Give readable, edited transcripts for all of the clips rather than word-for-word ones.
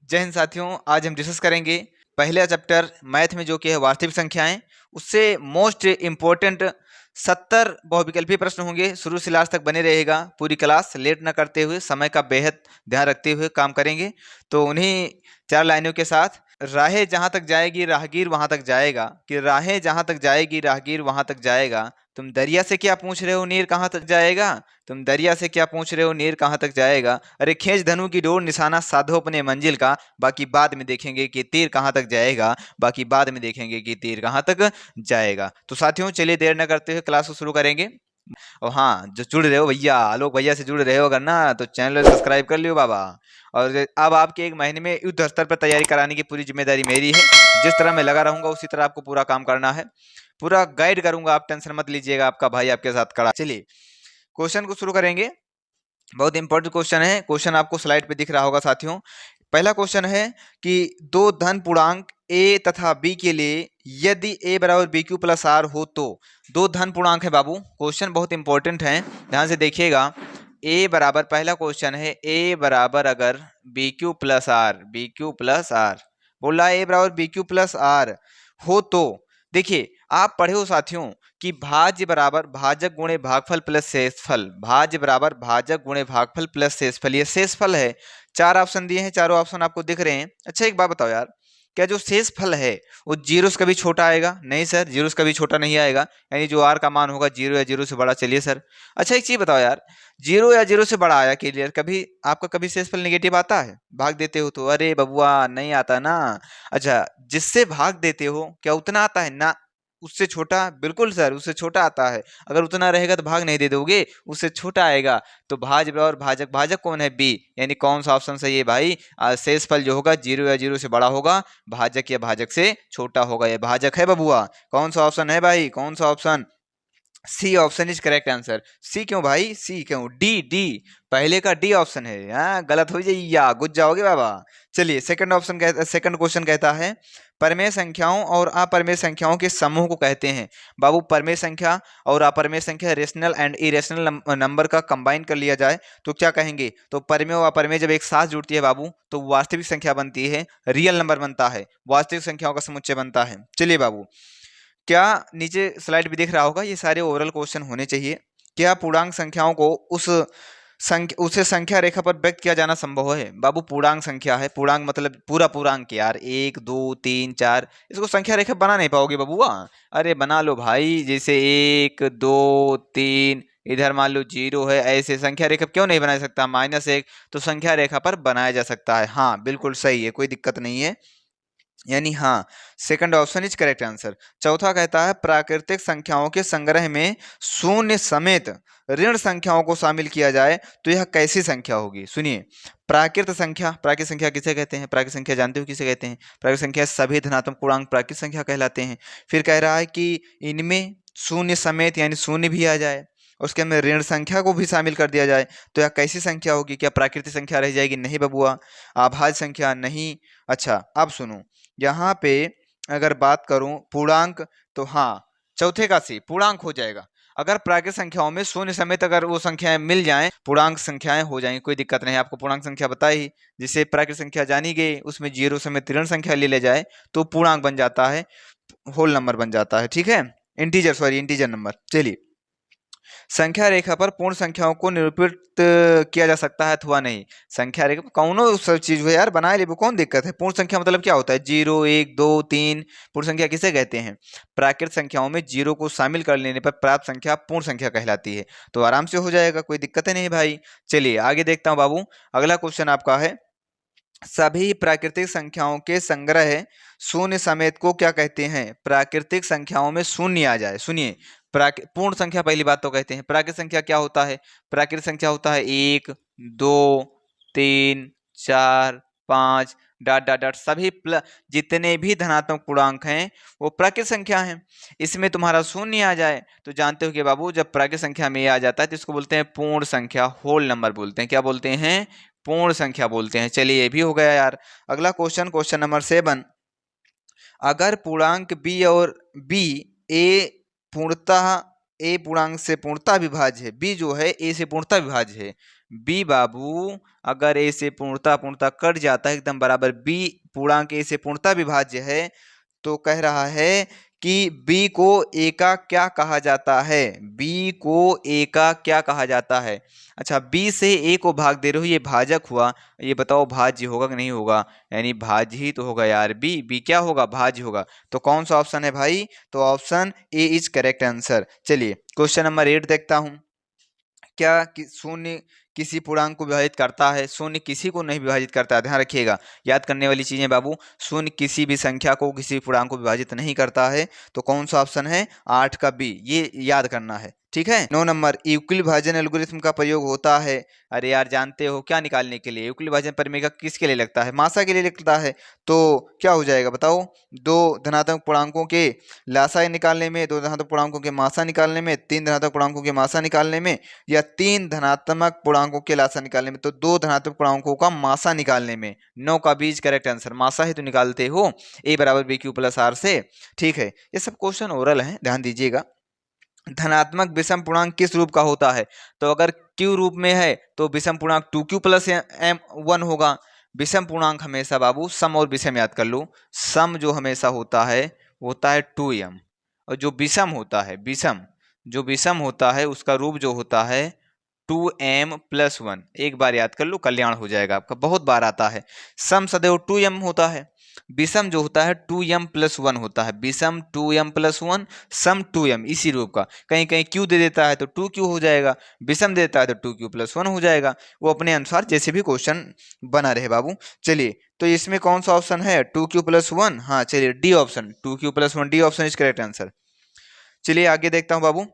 जय हिंद साथियों, आज हम डिस्कस करेंगे पहला चैप्टर मैथ में जो कि है वास्तविक संख्याएं। उससे मोस्ट इम्पोर्टेंट 70 बहुविकल्पीय प्रश्न होंगे। शुरू से लास्ट तक बने रहेगा। पूरी क्लास लेट न करते हुए समय का बेहद ध्यान रखते हुए काम करेंगे। तो उन्हीं 4 लाइनों के साथ, राहें जहां तक जाएगी राहगीर वहां तक जाएगा, कि राहें जहां तक जाएगी राहगीर वहां तक जाएगा। तुम दरिया से क्या पूछ रहे हो नीर कहाँ तक जाएगा, तुम दरिया से क्या पूछ रहे हो नीर कहाँ तक जाएगा। अरे खींच धनु की डोर निशाना साधो अपने मंजिल का, बाकी बाद में देखेंगे कि तीर कहाँ तक जाएगा, बाकी बाद में देखेंगे कि तीर कहाँ तक जाएगा। तो साथियों चलिए देर न करते हुए क्लास को शुरू करेंगे। और हाँ, जो जुड़ रहे हो भैया, आलोक भैया से जुड़ रहे हो अगर ना, तो चैनल सब्सक्राइब कर लियो बाबा। और अब आपके एक महीने में युद्ध स्तर पर तैयारी कराने की पूरी जिम्मेदारी मेरी है। जिस तरह मैं लगा रहूंगा उसी तरह आपको पूरा काम करना है। पूरा गाइड करूंगा, आप टेंशन मत लीजिएगा, आपका भाई आपके साथ खड़ा। चलिए क्वेश्चन को शुरू करेंगे। बहुत इंपॉर्टेंट क्वेश्चन है। क्वेश्चन आपको स्लाइड पे दिख रहा होगा साथियों। पहला क्वेश्चन है कि दो धन पूर्णांक ए तथा बी के लिए यदि ए बराबर बी क्यू प्लस आर हो तो। दो धन पूर्णांक है बाबू, क्वेश्चन बहुत इंपॉर्टेंट है, ध्यान से देखिएगा। ए बराबर, पहला क्वेश्चन है ए बराबर अगर B Q plus R, B Q plus R बोला, ए बराबर बी क्यू प्लस आर हो तो देखिए, आप पढ़े हो साथियों कि भाज्य बराबर भाजक गुणे भागफल प्लस शेषफल, भाज्य बराबर भाजक गुणे भागफल प्लस शेषफल, ये शेषफल है। 4 ऑप्शन दिए हैं, चारों ऑप्शन आपको दिख रहे हैं। अच्छा एक बात बताओ यार, क्या जो शेषफल है वो जीरो से कभी छोटा आएगा? नहीं सर, जीरो से कभी छोटा नहीं आएगा, यानी जो आर का मान होगा जीरो या जीरो से बड़ा। चलिए सर, अच्छा एक चीज बताओ यार, जीरो या जीरो से बड़ा आया क्लियर, कभी आपका कभी शेषफल नेगेटिव आता है भाग देते हो तो? अरे बबुआ नहीं आता ना। अच्छा, जिससे भाग देते हो क्या उतना आता है ना? उससे छोटा? बिल्कुल सर, उससे छोटा आता है। अगर उतना रहेगा तो भाग नहीं दे दोगे, उससे छोटा आएगा। तो भाज्य और भाजक, भाजक कौन है? बी, यानी कौन सा ऑप्शन सही है भाई? शेषफल जो होगा जीरो या जीरो से बड़ा होगा, भाजक या भाजक से छोटा होगा। ये भाजक है बबुआ। कौन सा ऑप्शन है भाई, कौन सा option? C option is correct answer. C क्यों भाई, सी क्यों? डी, डी पहले का डी ऑप्शन है। हाँ गलत हो जाइए या गुज जाओगे बाबा। चलिए सेकंड ऑप्शन कहता, सेकंड क्वेश्चन कहता है परमेय संख्याओं और अपरमेय संख्याओं के समूह को कहते हैं। बाबू परमेय संख्या और अपरमेय संख्या, रेशनल एंड इरेशनल नंबर का कंबाइन कर लिया जाए तो क्या कहेंगे? तो परमेय और अपरमेय जब एक साथ जुड़ती है बाबू तो वास्तविक संख्या बनती है, रियल नंबर बनता है, वास्तविक संख्याओं का समुच्चय बनता है। चलिए बाबू, क्या नीचे स्लाइड भी दिख रहा होगा, ये सारे ओरल क्वेश्चन होने चाहिए। क्या पूर्णांक संख्याओं को उसे संख्या रेखा पर व्यक्त किया जाना संभव है? बाबू पूर्णांक संख्या है, पूर्णांक मतलब पूरा पूर्णांक यार, 1 2 3 4, इसको संख्या रेखा बना नहीं पाओगे बबुआ। अरे बना लो भाई, जैसे 1 2 3, इधर मान लो 0 है, ऐसे संख्या रेखा क्यों नहीं बना सकता? -1 तो संख्या रेखा पर बनाया जा सकता है। हाँ बिल्कुल सही है, कोई दिक्कत नहीं है, यानी हाँ second option is correct answer. चौथा कहता है प्राकृतिक संख्याओं के संग्रह में शून्य समेत ऋण संख्याओं को शामिल किया जाए तो यह कैसी संख्या होगी? सुनिए, प्राकृत संख्या, प्राकृत संख्या किसे कहते हैं? प्राकृत संख्या जानते हो किसे कहते हैं? प्राकृत संख्या सभी धनात्मक पूर्णांक प्राकृत संख्या कहलाते हैं। फिर कह रहा है कि इनमें शून्य समेत यानी शून्य भी आ जाए, उसके अंदर ऋण संख्या को भी शामिल कर दिया जाए तो यह कैसी संख्या होगी? क्या प्राकृतिक संख्या रह जाएगी? नहीं बबुआ। आभाज्य संख्या? नहीं। अच्छा अब सुनो, यहाँ पे अगर बात करूं पूर्णांक तो हाँ, चौथे का सी पूर्णांक हो जाएगा। अगर प्राकृतिक संख्याओं में शून्य समेत अगर वो संख्याएं मिल जाएं, पूर्णांक संख्याएं हो जाएंगी, कोई दिक्कत नहीं। आपको पूर्णांक संख्या बताई, जिसे प्राकृतिक संख्या जानी गई उसमें जीरो समेत ऋण संख्या ले जाए तो पूर्णांक बन जाता है, होल नंबर बन जाता है। ठीक है, इंटीजर, सॉरी इंटीजर नंबर। चलिए, संख्या रेखा पर पूर्ण संख्याओं को निरूपित किया जा सकता है अथवा नहीं? संख्या रेखा कौनो सब चीज हो यार, बना ले, कौन दिक्कत है? पूर्ण संख्या मतलब क्या होता है? 0 1 2 3, पूर्ण संख्या किसे कहते हैं? प्राकृत संख्याओं में जीरो को शामिल कर लेने पर प्राप्त संख्या पूर्ण संख्या कहलाती है। तो आराम से हो जाएगा, कोई दिक्कत नहीं भाई। चलिए आगे देखता हूँ बाबू। अगला क्वेश्चन आपका है सभी प्राकृतिक संख्याओं के संग्रह शून्य समेत को क्या कहते हैं? प्राकृतिक संख्याओं में शून्य आ जाए। सुनिए, पूर्ण संख्या पहली बात तो कहते हैं। प्राकृतिक संख्या क्या होता है? प्राकृतिक संख्या होता है 1 2 3 4 5 डॉट डॉट डॉट, सभी जितने भी धनात्मक पूर्णांक हैं वो प्राकृतिक संख्या हैं। इसमें तुम्हारा शून्य आ जाए तो जानते हो कि बाबू जब प्राकृतिक संख्या में ये आ जाता है तो इसको बोलते हैं पूर्ण संख्या, होल नंबर बोलते हैं। क्या बोलते हैं? पूर्ण संख्या बोलते हैं। चलिए ये भी हो गया यार। अगला क्वेश्चन, क्वेश्चन नंबर 7, अगर पूर्णांक बी और बी ए पूर्णतः ए पूर्णांक से पूर्णतः विभाज्य है, बी जो है ए से पूर्णतः विभाज्य है, बी बाबू अगर ए से पूर्णता कट जाता है एकदम बराबर, बी पूर्णांक ए से पूर्णता विभाज्य है, तो कह रहा है कि b को a का क्या कहा जाता है, b को a का क्या कहा जाता है। अच्छा, b से a को भाग दे रहे हो, ये भाजक हुआ, ये बताओ भाज्य होगा कि नहीं होगा, यानी भाज्य ही तो होगा यार, b क्या होगा, भाज्य होगा। तो कौन सा ऑप्शन है भाई, तो option A is correct answer. चलिए क्वेश्चन नंबर 8 देखता हूं। क्या शून्य किसी पूर्णांक को विभाजित करता है, शून्य किसी को नहीं विभाजित करता है, ध्यान रखिएगा, याद करने वाली चीजें बाबू, शून्य किसी भी संख्या को किसी पूर्णांक को विभाजित नहीं करता है। तो कौन सा ऑप्शन है, 8 का बी, ये याद करना है, ठीक है। 9 नंबर, यूक्लिड भाजन एल्गोरिथम का प्रयोग होता है, अरे यार जानते हो क्या, निकालने के लिए। यूक्लिड भाजन परिमेय किसके लिए लगता है, मासा के लिए लगता है। तो क्या हो जाएगा बताओ, दो धनात्मक पूर्णांकों के लासा निकालने में, दो धनात्मक पूर्णांकों के मासा निकालने में, तीन धनात्मक पूर्णांकों के मासा निकालने में, या तीन धनात्मक पूर्णांकों के लासा निकालने में। तो दो धनात्मक पूर्णांकों का मासा निकालने में, 9 का बीज करेक्ट आंसर, मासा ही तो निकालते हो, ए बराबर बी क्यू प्लस आर से, ठीक है। ये सब क्वेश्चन ओरल है, ध्यान दीजिएगा। धनात्मक विषम पूर्णांक किस रूप का होता है, तो अगर क्यू रूप में है तो विषम पूर्णांक 2q प्लस एम 1 होगा। विषम पूर्णांक हमेशा बाबू सम और विषम याद कर लो, सम जो हमेशा होता है वो होता है 2m, और जो विषम होता है, विषम जो विषम होता है उसका रूप जो होता है 2m+1। एक बार याद कर लो, कल्याण हो जाएगा आपका, बहुत बार आता है। सम सदैव 2m होता है, विषम जो होता है 2m+1 होता है, विषम 2m+1, सम 2m, इसी रूप का। कहीं कहीं q दे देता है तो 2q हो जाएगा, विषम दे देता है तो 2q+1 हो जाएगा, वो अपने अनुसार जैसे भी क्वेश्चन बना रहे बाबू। चलिए, तो इसमें कौन सा ऑप्शन है, 2q+1, हाँ चलिए D option, 2q+1 D option is correct answer. चलिए आगे देखता हूं बाबू,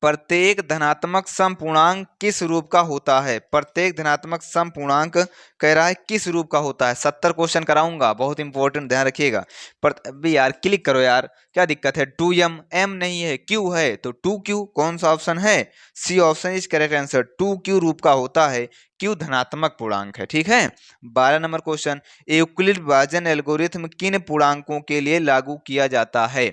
प्रत्येक धनात्मक सम पूर्णांक किस रूप का होता है, प्रत्येक धनात्मक सम पूर्णांक कह रहा है किस रूप का होता है। 70 क्वेश्चन कराऊंगा, बहुत इंपॉर्टेंट, ध्यान रखिएगा। पर अभी यार क्लिक करो यार, क्या दिक्कत है, 2m, m नहीं है, q है, तो 2q कौन सा ऑप्शन है, C option is correct answer, 2q रूप का होता है, q धनात्मक पूर्णांक है, ठीक है। 12 नंबर क्वेश्चन, यूक्लिड विभाजन एल्गोरिथम किन पूर्णांकों के लिए लागू किया जाता है,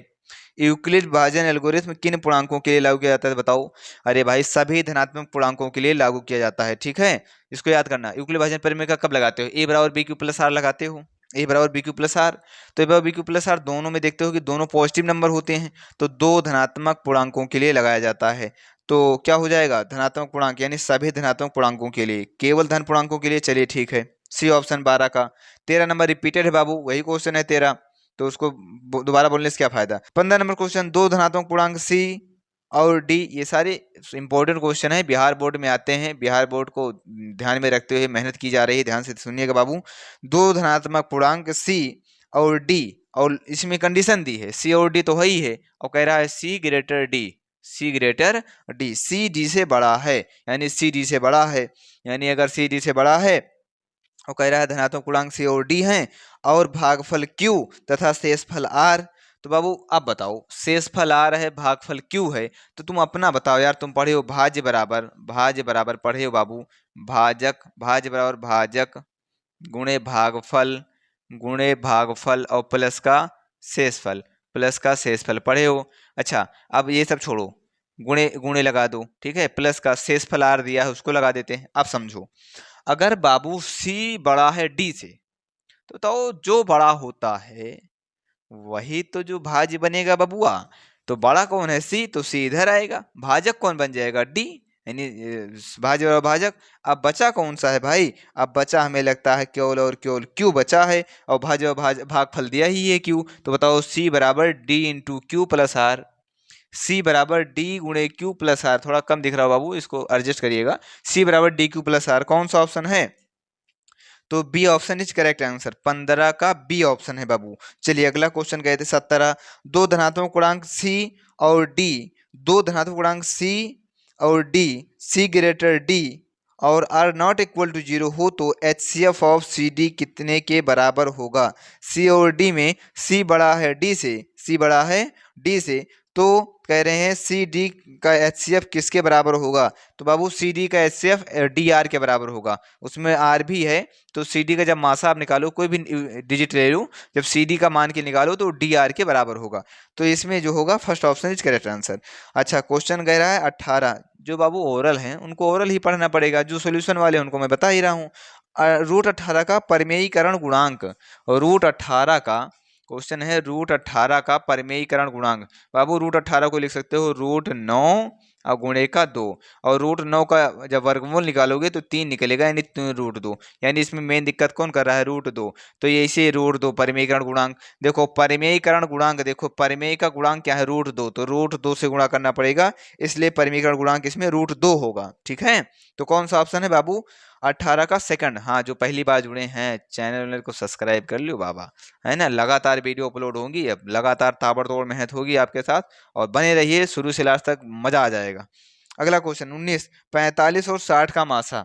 यूक्लिड विभाजन एल्गोरिथम किन पूर्णांकों के लिए लागू किया जाता है बताओ। अरे भाई सभी धनात्मक पूर्णांकों के लिए लागू किया जाता है, ठीक है। इसको याद करना, यूक्लिड विभाजन परिमेय का कब लगाते हो, ए बराबर बी क्यू प्लस आर लगाते हो, ए बराबर बी क्यू प्लस आर। तो ए बराबर बी क्यू प्लस आर दोनों में देखते हो कि दोनों पॉजिटिव नंबर होते हैं, तो दो धनात्मक पूर्णांकों के लिए लगाया जाता है। तो क्या हो जाएगा, धनात्मक पूर्णांक यानी सभी धनात्मक पूर्णांकों के लिए, केवल धन पूर्णांकों के लिए, चलिए ठीक है, सी ऑप्शन 12 का। 13 नंबर रिपीटेड है बाबू, वही क्वेश्चन है 13, तो उसको दोबारा बोलने से क्या फायदा। 15 नंबर क्वेश्चन, दो धनात्मक पूर्णांक सी और डी, ये सारे इंपॉर्टेंट क्वेश्चन है, बिहार बोर्ड में आते हैं, बिहार बोर्ड को ध्यान में रखते हुए मेहनत की जा रही है, ध्यान से सुनिएगा बाबू। दो धनात्मक पूर्णांक सी और डी, और इसमें कंडीशन दी है, सी और डी तो है ही है, और कह रहा है सी ग्रेटर डी, सी ग्रेटर डी, सी डी से बड़ा है, यानी सी डी से बड़ा है, यानी अगर सी डी से बड़ा है और कह रहा है धनात्मक पूर्णांक सी और डी हैं, और भागफल क्यू तथा शेषफल आर। तो बाबू अब बताओ, शेषफल आर है, भागफल क्यू है, तो तुम अपना बताओ यार, तुम पढ़े हो भाज्य बराबर पढ़े हो बाबू, भाजक, भाज्य बराबर भाजक गुणे भागफल और प्लस का शेषफल, प्लस का शेषफल पढ़े हो। अच्छा, अब ये सब छोड़ो, गुणे गुणे लगा दो, ठीक है, प्लस का शेषफल आर दिया है उसको लगा देते हैं। अब समझो, अगर बाबू सी बड़ा है डी से, तो जो बड़ा होता है वही तो जो भाज्य बनेगा बबुआ। तो बड़ा कौन है सी, तो सी इधर आएगा, भाजक कौन बन जाएगा डी, यानी भाज्य और भाजक। अब बचा कौन सा है भाई, अब बचा हमें लगता है केवल और केवल क्यू बचा है, और भाज्य और भागफल दिया ही है क्यू, तो बताओ सी बराबर D into Q plus R, C बराबर डी गुणे क्यू प्लस आर, थोड़ा कम दिख रहा हो बाबू, इसको एडजस्ट करिएगा, सी बराबर डी क्यू प्लस आर, कौन सा ऑप्शन है, तो B option is correct answer, 15 का बी ऑप्शन है बाबू। चलिए अगला क्वेश्चन गए थे 17, दो धनात्मक पूर्णांक सी और डी, दो धनात्मक पूर्णांक सी और डी, सी ग्रेटर डी और आर नॉट इक्वल टू 0 हो तो HCF ऑफ सी डी कितने के बराबर होगा। सी और डी में सी बड़ा है डी से, सी बड़ा है डी से, तो कह रहे हैं सी डी का HCF किसके बराबर होगा? तो बाबू सी डी का HCF DR के बराबर होगा, उसमें R भी है। तो सी डी का जब मासा आप निकालो, कोई भी डिजिट ले लो, जब सी डी का मान के निकालो तो DR के बराबर होगा। तो इसमें जो होगा first option is correct answer. अच्छा, क्वेश्चन कह रहा है 18। जो बाबू ओरल हैं उनको ओरल ही पढ़ना पड़ेगा, जो सोल्यूशन वाले उनको मैं बता ही रहा हूँ। रूट 18 का परमेयीकरण गुणांक, रूट 18 का क्वेश्चन है, रूट 18 का परमेयीकरण गुणांक। बाबू रूट 18 को लिख सकते हो रूट 9 और गुणे का 2, और रूट 9 का जब वर्गमूल निकालोगे तो 3 निकलेगा, यानी रूट 2। यानी इसमें मेन दिक्कत कौन कर रहा है? रूट 2। तो ये इसे रूट 2 परमेयीकरण गुणांक। देखो परमेयीकरण गुणांक, देखो परमेय का गुणांक क्या है? रूट 2। तो रूट 2 से गुणा करना पड़ेगा, इसलिए परमेयीकरण गुणांक इसमें रूट 2 होगा। ठीक है, तो कौन सा ऑप्शन है बाबू? 18 का सेकंड। हाँ, जो पहली बार जुड़े हैं चैनल को सब्सक्राइब कर लियो बाबा, है ना। लगातार वीडियो अपलोड होंगी, अब लगातार ताबड़तोड़ मेहनत होगी आपके साथ, और बने रहिए शुरू से लास्ट तक, मजा आ जाएगा। अगला क्वेश्चन 19, 45 और 60 का मासा।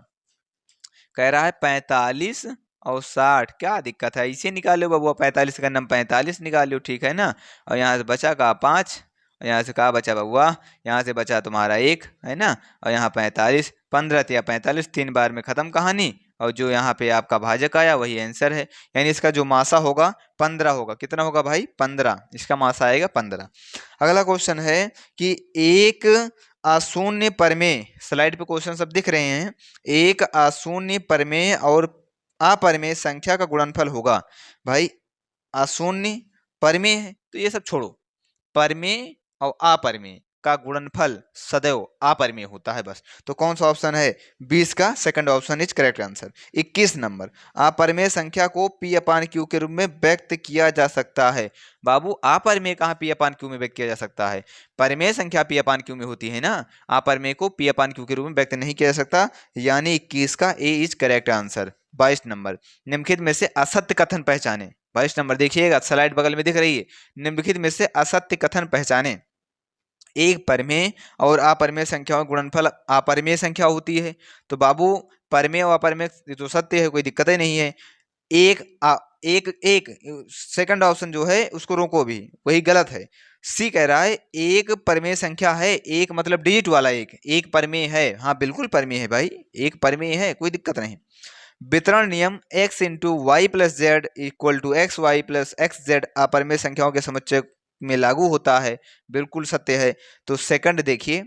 कह रहा है 45 और 60, क्या दिक्कत है? इसे निकालो बबुआ, 45 का नम 45 निकालो, ठीक है ना। और यहाँ से बचा का 5, यहाँ से कहा बचा बबुआ, यहाँ से बचा तुम्हारा 1, है ना। और यहाँ 45, 15 या 45, 3 बार में खत्म कहानी। और जो यहाँ पे आपका भाजक आया वही आंसर है, यानी इसका जो मासा होगा 15 होगा। कितना होगा भाई? 15, इसका मासा आएगा 15। अगला क्वेश्चन है कि एक अशून्य परमेय, स्लाइड पे क्वेश्चन सब दिख रहे हैं, एक अशून्य परमेय और अपरमेय संख्या का गुणनफल होगा। भाई अशून्य परमेय है तो ये सब छोड़ो, परमेय और अपरमेय का गुणनफल सदैव अपरमेय होता है बस। तो कौन सा ऑप्शन है? 20 का second option is correct answer. 21 number, अपरमेय संख्या को P/Q के रूप में व्यक्त किया जा सकता है। बाबू अपरमेय कहाँ P/Q में व्यक्त किया जा सकता है? परमेय संख्या P/Q में होती है ना, अपरमेय को P/Q के रूप में व्यक्त नहीं किया जा सकता, यानी 21 का ए इज करेक्ट आंसर। 22 नंबर, निम्नलिखित में से असत्य कथन पहचाने। 22 नंबर देखिएगा, स्लाइड बगल में दिख रही है, निम्नलिखित में से असत्य कथन पहचाने। एक परमेय और अपरमेय संख्याओं का गुणनफल अपरमेय संख्या होती है। तो बाबू परमेय और अपरमेय तो सत्य है, कोई दिक्कत ही नहीं है। एक सेकंड ऑप्शन जो है उसको रोको भी, वही गलत है। सी कह रहा है एक परमेय संख्या है, एक मतलब डिजिट वाला एक परमेय है। हाँ बिल्कुल परमेय है भाई, एक परमेय है, कोई दिक्कत नहीं। वितरण नियम x into Y plus Z equal to X Y plus X Z अपरमेय संख्याओं के समुच्चय में लागू होता है, बिल्कुल सत्य है। तो सेकंड देखिए,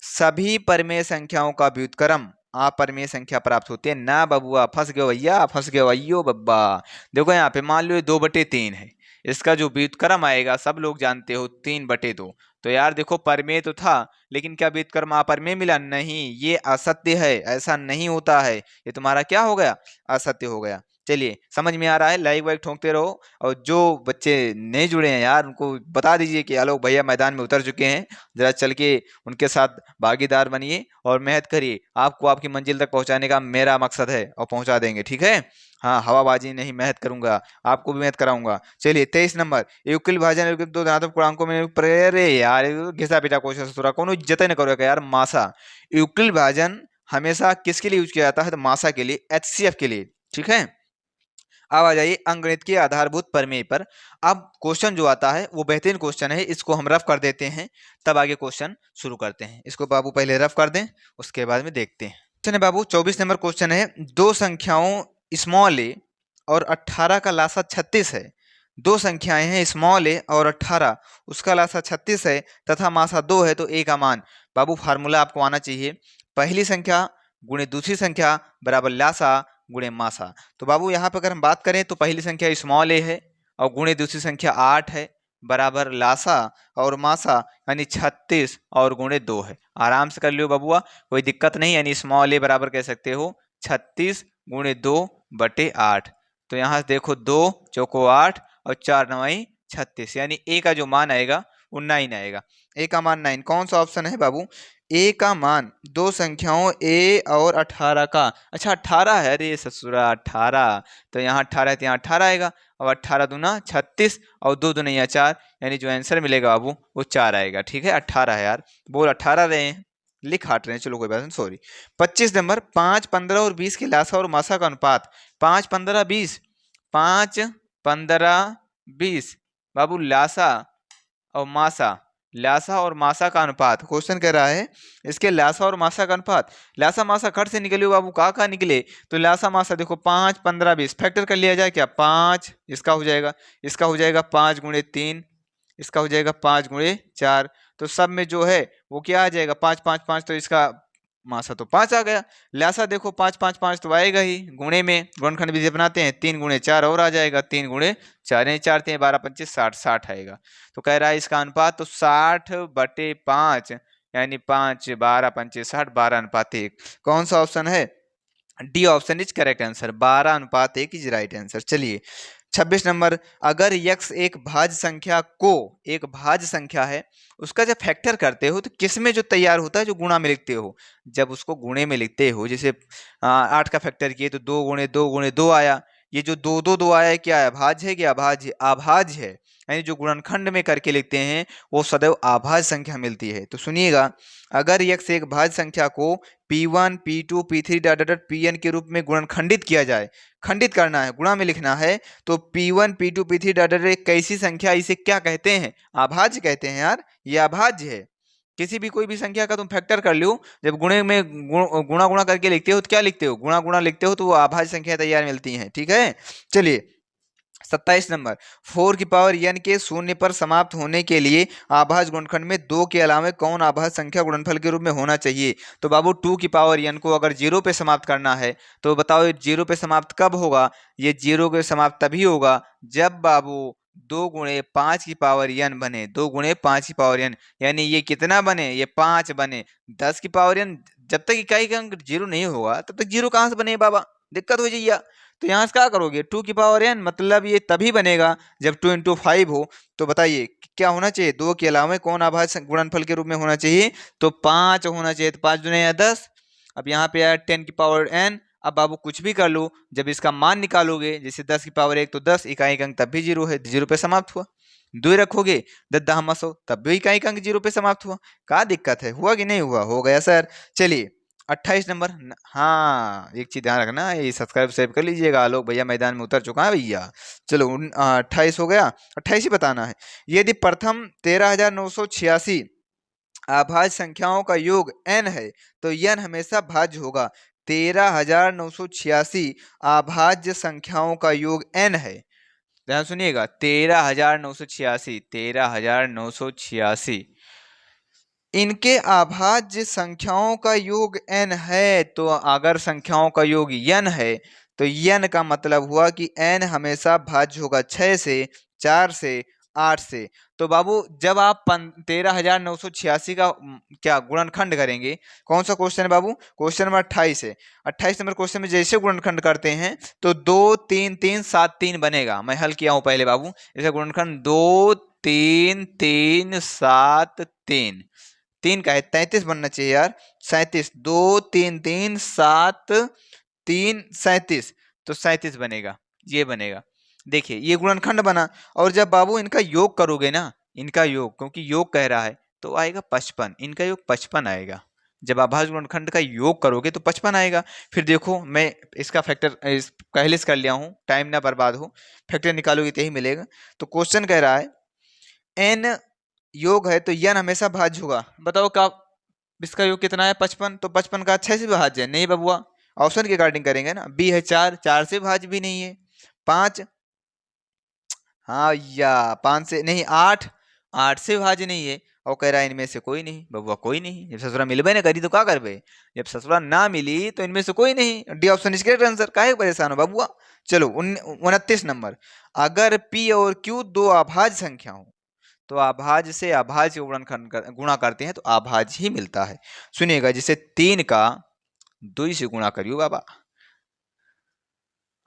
सभी परमेय संख्याओं का व्युत्क्रम अपरमेय संख्या प्राप्त होती है ना। बबुआ फंस गए भैया, फंस गए भैयो बब्बा। देखो यहाँ पे मान लो 2/3 है, इसका जो व्युत्क्रम आएगा सब लोग जानते हो 3/2। तो यार देखो परमेय तो था, लेकिन क्या व्युत्क्रम अपरमेय मिला? नहीं, ये असत्य है, ऐसा नहीं होता है। ये तुम्हारा क्या हो गया? असत्य हो गया। चलिए समझ में आ रहा है, लाइक वाइक ठोकते रहो। और जो बच्चे नहीं जुड़े हैं यार उनको बता दीजिए कि आलोक भैया मैदान में उतर चुके हैं, जरा चल के उनके साथ भागीदार बनिए और मेहनत करिए। आपको आपकी मंजिल तक पहुंचाने का मेरा मकसद है, और पहुंचा देंगे, ठीक है। हाँ हवाबाजी नहीं, मेहनत करूंगा, आपको भी मेहनत कराऊंगा। चलिए 23 नंबर, युक्ल भाजन दो धनात्मक पूर्णांकों में अरे यार घिसा पिटा क्वेश्चन थोड़ा कोनो इज्जत ही नहीं करोगे यार। मासा, युक्ल भाजन हमेशा किसके लिए यूज किया जाता है? तो मासा के लिए, HCF के लिए, ठीक है। अब आ जाइए अंकगणित के आधारभूत प्रमेय पर। अब क्वेश्चन जो आता है वो बेहतरीन क्वेश्चन है, इसको हम रफ कर देते हैं, तब आगे क्वेश्चन शुरू करते हैं। इसको बाबू पहले रफ कर दें, उसके बाद में देखते हैं। क्वेश्चन है बाबू 24 नंबर क्वेश्चन है, दो संख्याओं स्मॉल ए और 18 का लासा 36 है। दो संख्याएं हैं स्मॉल ए और 18, उसका लासा 36 है तथा मासा 2 है, तो ए का मान। बाबू फार्मूला आपको आना चाहिए, पहली संख्या गुणे दूसरी संख्या बराबर लासा गुणे मासा। तो बाबू यहाँ पर अगर हम बात करें तो पहली संख्या स्मॉल ए है और गुणे दूसरी संख्या 8 है, बराबर लासा और मासा यानी 36 और गुणे 2 है। आराम से कर लियो बबुआ, कोई दिक्कत नहीं। यानी स्मॉल ए बराबर कह सकते हो 36 गुणे 2/8। तो यहाँ देखो 2 चौको 8 और 4 9 36, यानी ए का जो मान आएगा वो 9 आएगा। ए का मान 9, कौन सा ऑप्शन है बाबू? ए का मान दो संख्याओं ए और 18 का, अच्छा 18 है, अरे ससुरा 18, तो यहाँ 18 है तो यहाँ 18 आएगा। और 18 दूना 36 और 2 दूना 4, यानी जो आंसर मिलेगा बाबू वो 4 आएगा, ठीक है। 18 है यार, बोल 18 रहे हैं, लिख हाट रहे हैं, चलो कोई बात नहीं, सॉरी। 25 नंबर, 5 15 और 20 के लासा और मासा का अनुपात। 5 15 20, 5 15 20 बाबू लासा और मासा ल्यासा और मासा का अनुपात, क्वेश्चन कह रहा है इसके ल्यासा और मासा का अनुपात। ल्यासा मासा खट से निकले बाबू, कहाँ निकले, तो ल्यासा मासा देखो 5 15 20 फैक्टर कर लिया जाए क्या, 5 इसका हो जाएगा, इसका हो जाएगा 5 गुणे 3, इसका हो जाएगा 5 गुणे 4, तो सब में जो है वो क्या आ जाएगा 5 5 5, तो इसका मासा तो 5 आ गया। ल्यासा देखो 5 5 5 तो आएगा ही, गुणे में गुणनखंड विधि अपनाते हैं, 3 गुणे 4 और आ जाएगा, 3 गुणे 4 यानी 4 3 12 25 60, 60 आएगा। तो कह रहा है इसका अनुपात तो 60/5 यानी 5 12 25 60, 12:1। कौन सा ऑप्शन है, D option is correct answer, 12:1 is right answer. चलिए 26 नंबर, अगर यक्स एक भाज्य संख्या को, एक भाज्य संख्या है उसका जब फैक्टर करते हो तो किस में जो तैयार होता है, जो गुणा में लिखते हो, जब उसको गुणे में लिखते हो, जैसे 8 का फैक्टर किए तो 2 गुणे 2 गुणे 2 आया, ये जो 2 2 2 आया है क्या है, भाज्य है कि अभाज्य, अभाज्य है, यानी जो गुणनखंड में करके लिखते हैं वो सदैव अभाज्य संख्या मिलती है। तो सुनिएगा, अगर यक्स एक भाज्य संख्या को P1 P2 P3 dot dot Pn के रूप में गुणनखंडित किया जाए, खंडित करना है, गुणा में लिखना है, तो P1 P2 P3 dot dot एक कैसी संख्या, इसे क्या कहते हैं, अभाज्य कहते हैं यार, ये अभाज्य है। किसी भी कोई भी संख्या का तुम फैक्टर कर लो, जब गुणे में गुणा गुणा करके लिखते हो तो क्या लिखते हो, गुणा गुणा लिखते हो, तो वो अभाज्य संख्या तैयार मिलती है। ठीक है, चलिए 27 नंबर, 4 की पावर n के शून्य पर समाप्त होने के लिए आभाज्य गुणनखंड में 2 के अलावा कौन आभाज्य संख्या गुणनफल के रूप में होना चाहिए। तो बाबू 2 की पावर n को अगर 0 पे समाप्त करना है तो बताओ ये 0 पे समाप्त कब होगा, ये 0 पे समाप्त तभी होगा जब बाबू 2 गुणे 5 की पावर n बने, 2 गुणे 5 की पावर n, यानी ये कितना बने, ये 5 बने, 10 की पावर n, जब तक इकाई का अंक 0 नहीं होगा तब तक 0 कहाँ से बने बाबा, दिक्कत हो जाइए। तो यहाँ से क्या करोगे, 2 की पावर n, मतलब ये तभी बनेगा जब 2 इंटू 5 हो। तो बताइए क्या होना चाहिए, 2 के अलावा कौन आभाज्य गुणनफल के रूप में होना चाहिए, तो 5 होना चाहिए, तो 5 दूने 10, अब यहाँ पे आया 10 की पावर n, अब बाबू कुछ भी कर लो, जब इसका मान निकालोगे, जैसे 10 की पावर 1 तो 10, इकाई का अंक तब भी 0 है, 0 पे समाप्त हुआ। 2 रखोगे 10 10 100, तब भी इकाई का अंक 0 पे समाप्त हुआ। क्या दिक्कत है, हुआ कि नहीं हुआ, हो गया सर। चलिए 28 नंबर, हाँ एक चीज ध्यान रखना, ये सब्सक्राइब सेव कर लीजिएगा, आलोक भैया मैदान में उतर चुका है भैया। चलो 28 हो गया, 28 ही बताना है। यदि प्रथम 13,986 अभाज्य संख्याओं का योग n है तो n हमेशा भाज्य होगा। 13,986 अभाज्य संख्याओं का योग n है, ध्यान सुनिएगा, 13,986, 13,986 इनके अभाज्य संख्याओं का योग n है। तो अगर संख्याओं का योग n है तो n का मतलब हुआ कि n हमेशा भाज्य होगा 6 से, 4 से, 8 से। तो बाबू जब आप 13,986 का क्या गुणनखंड करेंगे, कौन सा क्वेश्चन है बाबू, क्वेश्चन नंबर 28 है। 28 नंबर क्वेश्चन में जैसे गुणनखंड करते हैं तो 2 3 3 7 3 बनेगा। मैं हल किया हूं पहले बाबू, जैसे गुणनखंड 2 3 3 7 3, 3 का है 33 बनना चाहिए यार, 37, 2 3 3 7 3 37, तो 37 बनेगा, ये बनेगा। देखिए ये गुणनखंड बना, और जब बाबू इनका योग करोगे ना, इनका योग, क्योंकि योग कह रहा है, तो आएगा 55, इनका योग 55 आएगा। जब अभाज्य गुणनखंड का योग करोगे तो 55 आएगा। फिर देखो मैं इसका फैक्टर पहले से कर लिया हूं, टाइम ना बर्बाद हो, फैक्टर निकालोगे तो यही मिलेगा। तो क्वेश्चन कह रहा है n योग है तो n हमेशा भाज्य होगा। बताओ का इसका योग कितना है, 55, तो 55 का 6 से भाज्य है, नहीं बबुआ, ऑप्शन के अकॉर्डिंग करेंगे ना। बी है 4, 4 से भाज्य भी नहीं है। 5, हाँ या 5 से नहीं, 8, 8 से भाज्य नहीं है। और कह रहा है इनमें से कोई नहीं, बबुआ कोई नहीं, जब ससुरा मिलबे ना करी तो क्या करबे, जब ससुरा ना मिली तो इनमें से कोई नहीं, डी ऑप्शन इसके आंसर, काहे परेशान हो बबुआ। चलो 29 नंबर, अगर p और q दो अभाज्य संख्या हो तो अभाज्य से अभाज्य गुणा करते हैं तो अभाज्य ही मिलता है। सुनिएगा, जैसे 3 का 2 से गुणा करियो बाबा,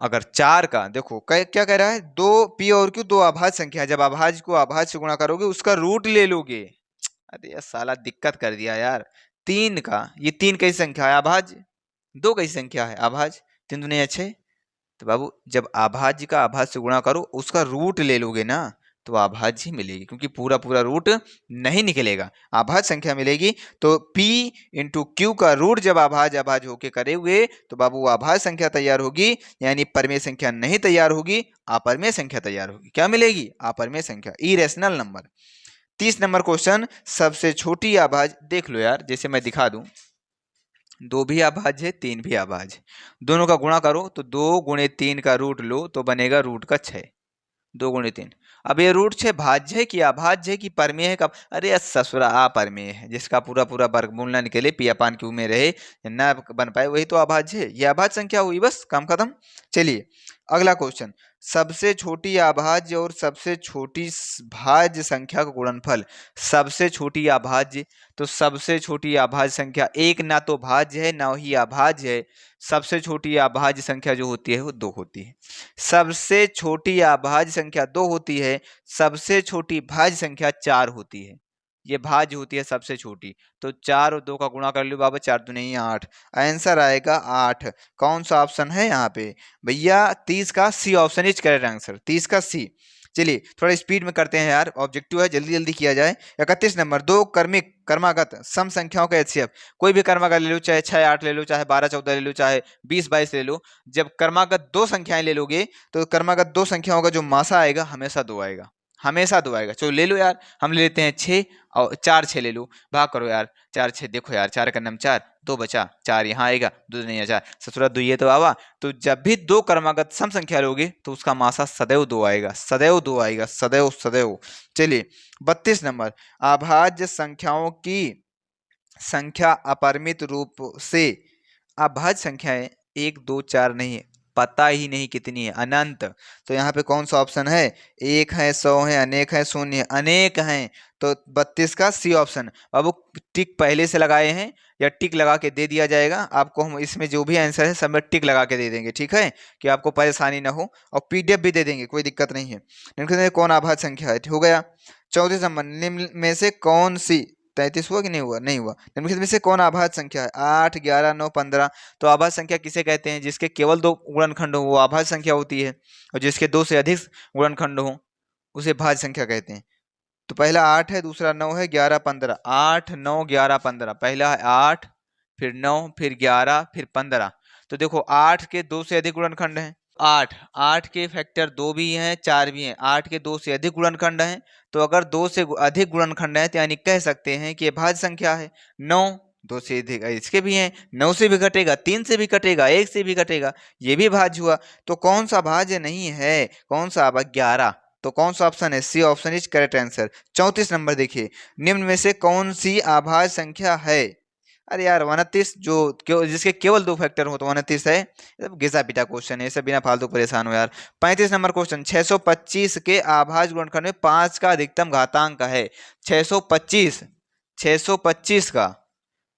अगर 4 का देखो क्या कह रहा है, 2 p और q दो अभाज्य संख्या, जब अभाज्य को अभाज्य से गुणा करोगे उसका रूट ले लोगे। अरे यार साला दिक्कत कर दिया यार, 3 का, ये 3 कैसी संख्या है, अभाज्य, 2 कैसी संख्या है, अभाज्य, 3 दूनी 6। तो बाबू जब अभाज्य का अभाज्य से गुणा करो उसका रूट ले लोगे ना, तो अभाज्य ही मिलेगी, क्योंकि पूरा पूरा रूट नहीं निकलेगा, अभाज्य संख्या मिलेगी। तो p इंटू क्यू का रूट जब अभाज्य होके करेंगे तो बाबू अभाज्य संख्या तैयार होगी, यानी परमेय संख्या नहीं तैयार होगी, अपरमेय संख्या तैयार होगी। क्या मिलेगी, अपरमेय संख्या, इरेशनल नंबर। 30 नंबर क्वेश्चन, सबसे छोटी अभाज्य देख लो यार, जैसे मैं दिखा दूं, 2 भी अभाज्य है, 3 भी अभाज्य है, दोनों का गुणा करो तो 2 गुणे 3 का रूट लो तो बनेगा रूट का 6, 2 गुणे 3। अब ये रूट 6 भाज्य है कि अभाज्य है कि परमेय है? कब? अरे यार ससुरा अपरमेय है, जिसका पूरा पूरा वर्गमूल न निकले, पी अपान क्यू में रहे, न बन पाए, वही तो अभाज्य है। ये अभाज्य संख्या हुई, बस काम खत्म। चलिए अगला क्वेश्चन, सबसे छोटी अभाज्य और सबसे छोटी भाज्य संख्या का गुणनफल। सबसे छोटी अभाज्य, तो सबसे छोटी अभाज्य संख्या एक ना तो भाज्य है ना ही अभाज्य है। सबसे छोटी अभाज्य संख्या जो होती है वो 2 होती है। सबसे छोटी अभाज्य संख्या 2 होती है, सबसे छोटी भाज्य संख्या 4 होती है। ये भाज्य होती है सबसे छोटी, तो 4 और 2 का गुणा कर लो बाबा, 4 दूनी 8, आंसर आएगा 8। कौन सा ऑप्शन है यहाँ पे भैया? 30 का C option is correct answer, 30 का सी। चलिए थोड़ा स्पीड में करते हैं यार, ऑब्जेक्टिव है, जल्दी जल्दी किया जाए। 31 नंबर, दो कर्मागत सम संख्याओं का एचसीएफ। कोई भी कर्मागत ले लो, चाहे 6 8 ले लो, चाहे 12 14 ले लो, चाहे 20 22 ले लो। जब कर्मागत 2 संख्याएं ले लोगे तो कर्मागत 2 संख्याओं का जो मासा आएगा हमेशा 2 आएगा, हमेशा 2 आएगा। चलो ले लो यार, हम ले लेते हैं 6 और 4 6 ले लो, भाग करो यार, 4 6 देखो यार, 4 का नाम 4, 2 बचा, 4 यहाँ आएगा, 2 नहीं 4, ससुरा 2 ये तो आवा। तो जब भी 2 कर्मागत सम संख्या लोगे तो उसका मासा सदैव 2 आएगा, सदैव 2 आएगा, सदैव सदैव। चलिए 32 नंबर, अभाज्य संख्याओं की संख्या अपरिमित रूप से, अभाज्य संख्याएं 1 2 4 नहीं है, पता ही नहीं कितनी है, अनंत। तो यहाँ पे कौन सा ऑप्शन है? 1 है, 100 है, अनेक है, शून्य है, अनेक हैं। तो 32 का सी ऑप्शन। अब टिक पहले से लगाए हैं या टिक लगा के दे दिया जाएगा आपको, हम इसमें जो भी आंसर है सब में टिक लगा के दे देंगे, ठीक है, कि आपको परेशानी ना हो, और पीडीएफ भी दे देंगे, कोई दिक्कत नहीं है। निम्नलिखित में कौन अभाज्य संख्या है? हो गया। 34 नंबर, निम्न में से कौन सी, 33 हुआ कि नहीं हुआ? नहीं हुआ। निम्नलिखित में से कौन अभाज्य संख्या है? 8 11 9 15। तो अभाज्य संख्या किसे कहते हैं? जिसके केवल 2 गुणनखंड हो वो अभाज्य संख्या होती है, और जिसके 2 से अधिक गुणनखंड हो उसे भाज्य संख्या कहते हैं। तो पहला 8 है, दूसरा 9 है, 11 15, 8 9 11 15। पहला है 8, फिर 9, फिर 11, फिर 15। तो देखो 8 के 2 से अधिक गुणनखंड हैं, 8 के फैक्टर 2 भी हैं 4 भी हैं, 8 के 2 से अधिक गुणनखंड हैं। तो अगर 2 से अधिक गुणनखंड है तो यानी कह सकते हैं कि ये भाज्य संख्या है। 9 2 से अधिक इसके भी हैं, 9 से भी घटेगा, 3 से भी घटेगा, 1 से भी घटेगा, ये भी भाज्य हुआ। तो कौन सा भाज्य नहीं है? कौन सा? 11। तो कौन सा ऑप्शन है? C option is correct answer. 34 number देखिए, निम्न में से कौन सी अभाज्य संख्या है? अरे यार 29, जिसके केवल 2 फैक्टर हो तो 29 है। घिसा पिटा क्वेश्चन है, इसे बिना फालतू परेशान हो यार। 35 नंबर क्वेश्चन, 625 के अभाज्य गुणनखंड में 5 का अधिकतम घातांक है। 625, 625 का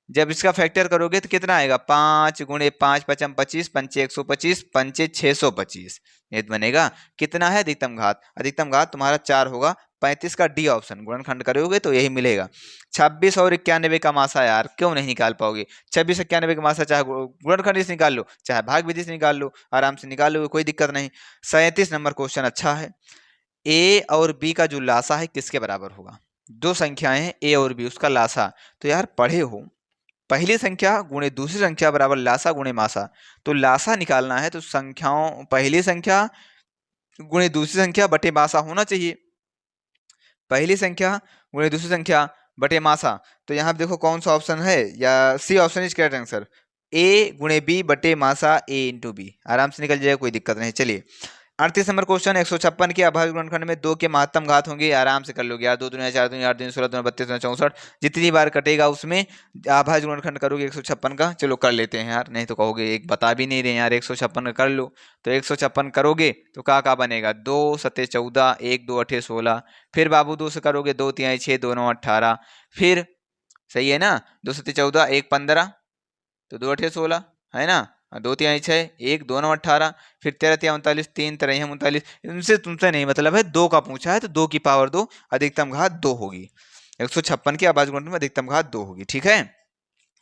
जब इसका फैक्टर करोगे तो कितना आएगा? 5 गुणे 5 पचम 25, पंचे 125, पंचे 625, ये बनेगा कितना है अधिकतम घात? अधिकतम घात तुम्हारा 4 होगा। 35 का डी ऑप्शन, गुणनखंड करोगे तो यही मिलेगा। 26 और 91 का मासा यार क्यों नहीं निकाल पाओगे? 26 91 का मासा चाहे गुणनखंड से निकाल लो, चाहे भाग विधि से निकाल लो, आराम से निकाल लो, कोई दिक्कत नहीं। 37 नंबर क्वेश्चन अच्छा है, ए और बी का जो लासा है किसके बराबर होगा? दो संख्याएं हैं ए और बी, उसका लासा। तो यार पढ़े हो, पहली संख्या गुणे दूसरी संख्या बराबर लासा गुणे मासा। तो लासा निकालना है तो संख्याओं, पहली संख्या गुणे दूसरी संख्या बटे मासा होना चाहिए, पहली संख्या गुणे दूसरी संख्या बटे मासा। तो यहाँ देखो कौन सा ऑप्शन है, या C option is correct answer. A गुणे बी बटे मासा ए इंटू बी, आराम से निकल जाएगा, कोई दिक्कत नहीं। चलिए 38 नंबर क्वेश्चन, 156 के अभाज्य गुणनखंड में 2 के महत्तम घात होंगे, आराम से कर लोगे यार, 2 दूनी 4 दूनी 8 दूनी 16 दूनी 32 दूनी 64, जितनी बार कटेगा उसमें अभाज्य गुणनखंड करोगे 156 का। चलो कर लेते हैं यार, नहीं तो कहोगे एक बता भी नहीं रहे यार, 156 का कर लो। तो 156 करोगे तो का बनेगा? 2 7 14, 1 2 8 16, फिर बाबू 2 से करोगे 2 3 6 2 9 18, फिर सही है ना, 2 7 14, 1 15, तो 2 8 16 है ना, 2 3 6, 1 2 9 18, फिर 13 3 39, 3 3 39। इनसे तुमसे नहीं मतलब है, 2 का पूछा है तो 2 की पावर 2, अधिकतम घात 2 होगी। 156 के अभाज्य गुणनखंड में अधिकतम घात 2 होगी, ठीक है।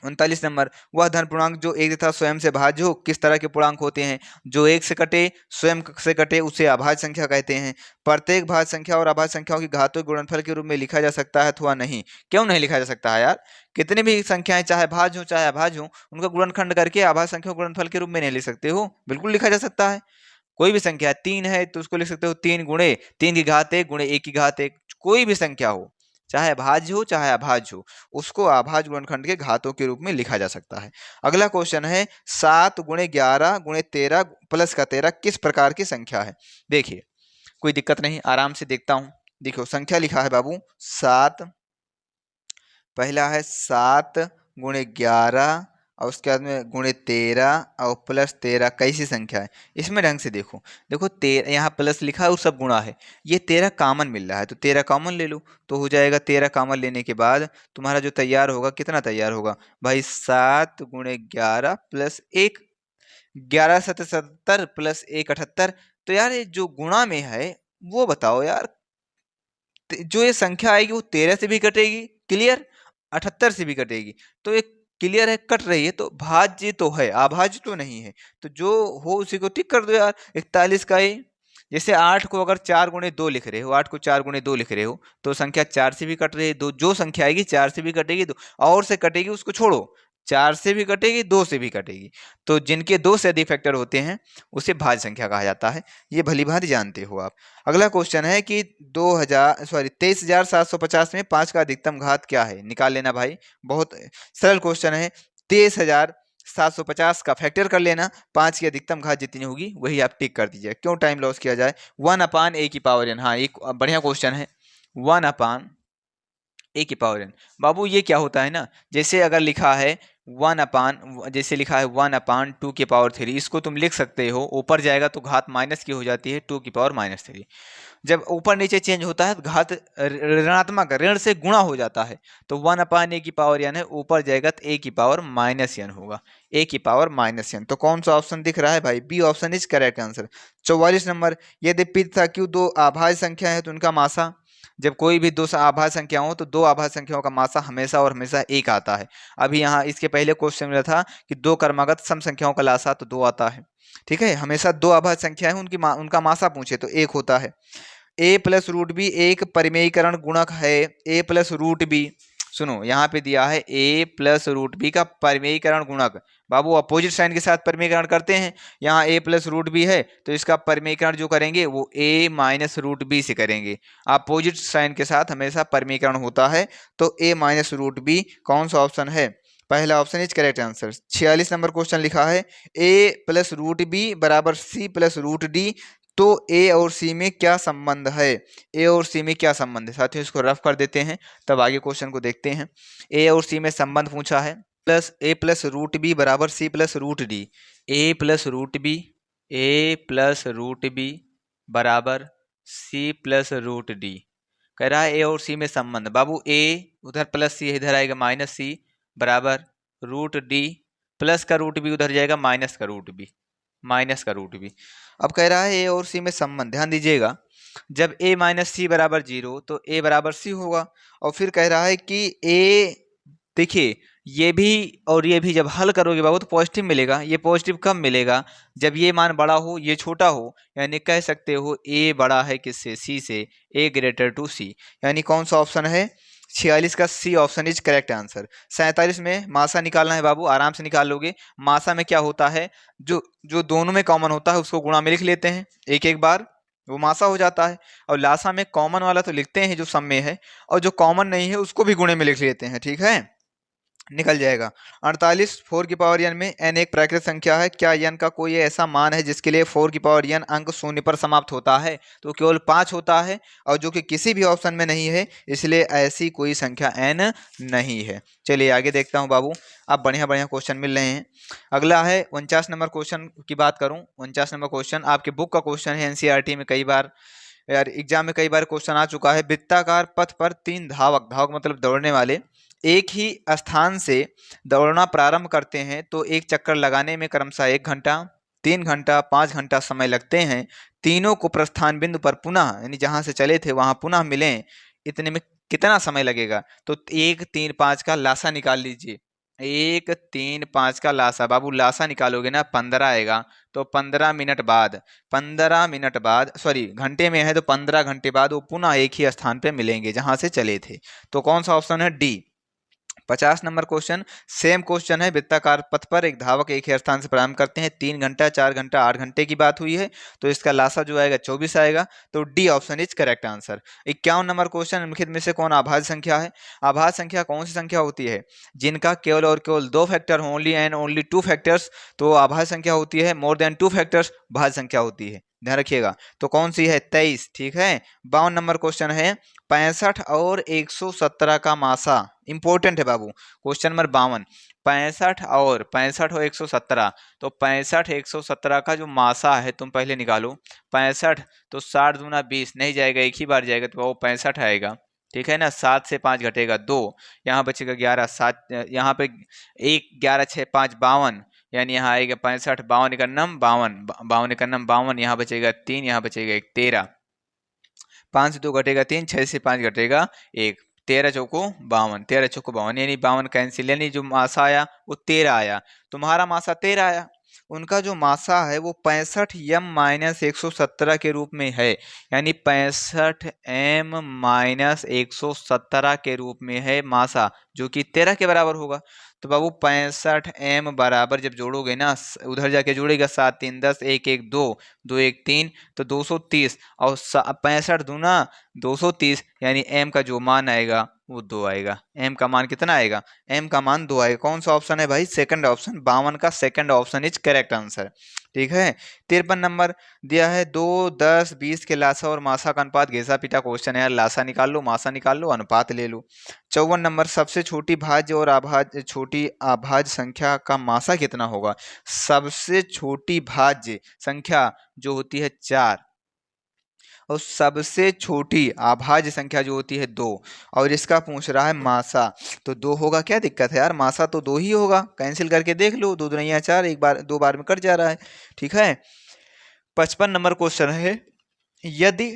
39 नंबर, वह धन पूर्णांक जो एक तथा स्वयं से भाज्य हो, किस तरह के पूर्णांक होते हैं? जो एक से कटे, स्वयं से कटे, उसे अभाज्य संख्या कहते हैं। प्रत्येक भाज्य संख्या और अभाज्य संख्याओं की घातों के गुणनफल के रूप में लिखा जा सकता है अथवा नहीं? क्यों नहीं लिखा जा सकता है यार? कितनी भी संख्याएं चाहे भाज्य हो चाहे अभाज्य हो, उनका गुणनखंड करके अभाज्य संख्या गुणनफल के रूप में नहीं लिख सकते हो, बिल्कुल लिखा जा सकता है। कोई भी संख्या 3 है तो उसको लिख सकते हो 3 गुणे 3 की घात 1 गुणे 1 की घात 1, कोई भी संख्या हो, चाहे भाज्य हो चाहे अभाज्य हो, उसको अभाज्य गुणनखंड के घातों के रूप में लिखा जा सकता है। अगला क्वेश्चन है 7 गुणे 11 गुणे 13 प्लस का 13 किस प्रकार की संख्या है। देखिए कोई दिक्कत नहीं, आराम से देखता हूं। देखो संख्या लिखा है बाबू 7, पहला है 7 गुणे 11 और उसके बाद में गुणे 13 और प्लस 13 कैसी संख्या है। इसमें ढंग से देखो, देखो 13 यहाँ प्लस लिखा है और सब गुणा है, ये 13 कॉमन मिल रहा है तो 13 कॉमन ले लो तो हो जाएगा 13 कॉमन लेने के बाद तुम्हारा जो तैयार होगा कितना तैयार होगा भाई 7 गुणे 11 प्लस 1, 11 सत 70 प्लस 1 78। तो यार ये जो गुणा में है वो बताओ यार, जो ये संख्या आएगी वो 13 से भी कटेगी क्लियर, 78 से भी कटेगी, तो ये क्लियर है कट रही है, तो भाज्य तो है अभाज्य तो नहीं है। तो जो हो उसी को टिक कर दो यार। 41 का ये, जैसे 8 को अगर 4 गुणे 2 लिख रहे हो, 8 को 4 गुणे 2 लिख रहे हो तो संख्या 4 से भी कट रही है, दो जो संख्या आएगी 4 से भी कटेगी, दो और से कटेगी उसको छोड़ो, 4 से भी कटेगी 2 से भी कटेगी, तो जिनके 2 से अधिक फैक्टर होते हैं उसे भाज्य संख्या कहा जाता है, ये भली भांति जानते हो आप। अगला क्वेश्चन है कि 23,750 में 5 का अधिकतम घात क्या है, निकाल लेना भाई, बहुत सरल क्वेश्चन है। 23,750 का फैक्टर कर लेना, 5 की अधिकतम घात जितनी होगी वही आप टिक कर दीजिए, क्यों टाइम लॉस किया जाए। 1/a⁴n, हाँ एक बढ़िया क्वेश्चन है, 1/a⁴n। बाबू ये क्या होता है ना, जैसे अगर लिखा है 1/, जैसे लिखा है 1/2⁴, इसको तुम लिख सकते हो, ऊपर जाएगा तो घात माइनस की हो जाती है 2⁻−3, जब ऊपर नीचे चेंज होता है तो घात ऋणात्मक ऋण से गुणा हो जाता है, तो 1/a⁴n है, ऊपर जाएगा तो a⁻n होगा, a⁻n। तो कौन सा ऑप्शन दिख रहा है भाई, B option is correct answer. 44 number, यदि पित था क्यों दो आभाज्य संख्या है तो उनका मासा, जब कोई भी दो आभाज्य संख्या हो तो दो आभाज्य संख्याओं का मासा हमेशा और हमेशा एक आता है। अभी यहाँ इसके पहले क्वेश्चन में था कि दो क्रमागत सम संख्याओं का लासा तो 2 आता है, ठीक है, हमेशा दो आभाज्य संख्या है उनका मासा पूछे तो 1 होता है। a+√b एक परिमेयीकरण गुणक है, a+√b, सुनो यहाँ पे दिया है a+√b का परिमेयीकरण गुणक, बाबू अपोजिट साइन के साथ परिमेयीकरण करते हैं, यहाँ a+√b है तो इसका परिमेयीकरण जो करेंगे वो a-√b से करेंगे, अपोजिट साइन के साथ हमेशा परिमेयीकरण होता है, तो a-√b कौन सा ऑप्शन है, पहला option is correct answer. 46 number question लिखा है a+√b बराबर c+√d, तो ए और सी में क्या संबंध है, ए और सी में क्या संबंध है साथियों, इसको रफ कर देते हैं तब आगे क्वेश्चन को देखते हैं। ए और सी में संबंध पूछा है, a+√b बराबर c+√d, a+√b बराबर c+√d, कह रहा है ए और सी में संबंध, बाबू ए उधर प्लस सी इधर आएगा माइनस सी बराबर √d, प्लस का √b उधर जाएगा माइनस का √b। अब कह रहा है ए और सी में संबंध, ध्यान दीजिएगा, जब a-c बराबर 0 तो a बराबर c होगा, और फिर कह रहा है कि a, देखिए ये भी और ये भी जब हल करोगे बाबू तो पॉजिटिव मिलेगा, ये पॉजिटिव कब मिलेगा, जब ये मान बड़ा हो ये छोटा हो, यानी कह सकते हो a बड़ा है किससे, c से, a>c, यानी कौन सा ऑप्शन है 46 का C option is correct answer. 47 में मासा निकालना है बाबू, आराम से निकाल लोगे। मासा में क्या होता है, जो जो दोनों में कॉमन होता है उसको गुणा में लिख लेते हैं एक एक बार, वो मासा हो जाता है, और लासा में कॉमन वाला तो लिखते हैं जो सम में है, और जो कॉमन नहीं है उसको भी गुणे में लिख लेते हैं, ठीक है, निकल जाएगा। 48 4n में n एक प्राकृत संख्या है, क्या n का कोई ऐसा मान है जिसके लिए 4n अंक शून्य पर समाप्त होता है, तो केवल 5 होता है, और जो कि किसी भी ऑप्शन में नहीं है, इसलिए ऐसी कोई संख्या n नहीं है। चलिए आगे देखता हूं बाबू, अब बढ़िया बढ़िया क्वेश्चन मिल रहे हैं। अगला है 49 नंबर क्वेश्चन की बात करूं, 49 नंबर क्वेश्चन आपके बुक का क्वेश्चन है, एनसीईआरटी में कई बार यार एग्जाम में कई बार क्वेश्चन आ चुका है। वृत्ताकार पथ पर 3 धावक, धावक मतलब दौड़ने वाले, एक ही स्थान से दौड़ना प्रारंभ करते हैं तो एक चक्कर लगाने में क्रमशः 1 घंटा, 3 घंटा, 5 घंटा समय लगते हैं। तीनों को प्रस्थान बिंदु पर पुनः, यानी जहां से चले थे वहां पुनः मिलें, इतने में कितना समय लगेगा, तो 1, 3, 5 का लासा निकाल लीजिए। 1, 3, 5 का लासा, बाबू लासा निकालोगे ना 15 आएगा, तो 15 मिनट बाद, 15 मिनट बाद, सॉरी घंटे में है तो 15 घंटे बाद वो पुनः एक ही स्थान पे मिलेंगे जहां से चले थे, तो कौन सा ऑप्शन है D, 50 number question, same question है। वृत्ताकार पथ पर एक धावक एक ही स्थान से प्रारंभ करते हैं, 3 घंटा 4 घंटा 8 घंटे की बात हुई है, तो इसका लासा जो आएगा 24 आएगा, तो D option is correct answer. 51 number question, निम्नलिखित में से कौन अभाज्य संख्या है? अभाज्य संख्या कौन सी संख्या होती है जिनका केवल और केवल 2 factor, only and only 2 factors, तो अभाज्य संख्या होती है। मोर देन 2 फैक्टर्स भाज्य संख्या होती है, ध्यान रखिएगा। तो कौन सी है? 23, ठीक है। 52 नंबर क्वेश्चन है, 65 और 117 का मासा, इंपॉर्टेंट है बाबू, क्वेश्चन नंबर 52। 65 और 117, तो 65 117 का जो मासा है तुम पहले निकालो। 65 तो 60 दूना 20, नहीं जाएगा, एक ही बार जाएगा, तो वो 65 आएगा, ठीक है ना। 7 से 5 घटेगा 2, यहाँ बचेगा 11, 7 यहाँ पे 1, 11 6 5 52, यानी यहाँ आएगा 65, 52 51 52, 52 51 52, यहाँ बचेगा 3, यहाँ बचेगा 1, 13। 5 से 2 घटेगा 3, 6 से 5 घटेगा 1, 13 चौको 52, 13 चौको 52, यानी 52 कैंसिल, यानी जो मासा आया वो 13 आया। तुम्हारा मासा 13 आया, उनका जो मासा है वो 65 m माइनस 117 के रूप में है, यानी 65 m माइनस 117 के रूप में है मासा, जो कि 13 के बराबर होगा। तो बाबू 65 m बराबर जब जोड़ोगे ना, उधर जाके जोड़ेगा, 7 3 10, 1 1 2, 2 1 3, तो 230, और 65 दूना 230, यानी m का जो मान आएगा वो 2 आएगा। m का मान कितना आएगा? m का मान 2 आएगा। कौन सा ऑप्शन है भाई? सेकंड ऑप्शन, 52 का second option is correct answer, ठीक है। 53 नंबर दिया है, 2 10 20 के लासा और मासा का अनुपात, घिसा पीटा क्वेश्चन है यार, लासा निकाल लो, मासा निकाल लो, अनुपात ले लो। 54 नंबर, सबसे छोटी भाज्य और अभाज्य, छोटी अभाज्य संख्या का मासा कितना होगा? सबसे छोटी भाज्य संख्या जो होती है 4, और सबसे छोटी अभाज्य संख्या जो होती है 2, और इसका पूछ रहा है मासा, तो 2 होगा, क्या दिक्कत है यार, मासा तो 2 ही होगा, कैंसिल करके देख लो, 2 दूनिया 4, एक बार 2 बार में कट जा रहा है, ठीक है। 55 नंबर क्वेश्चन है, यदि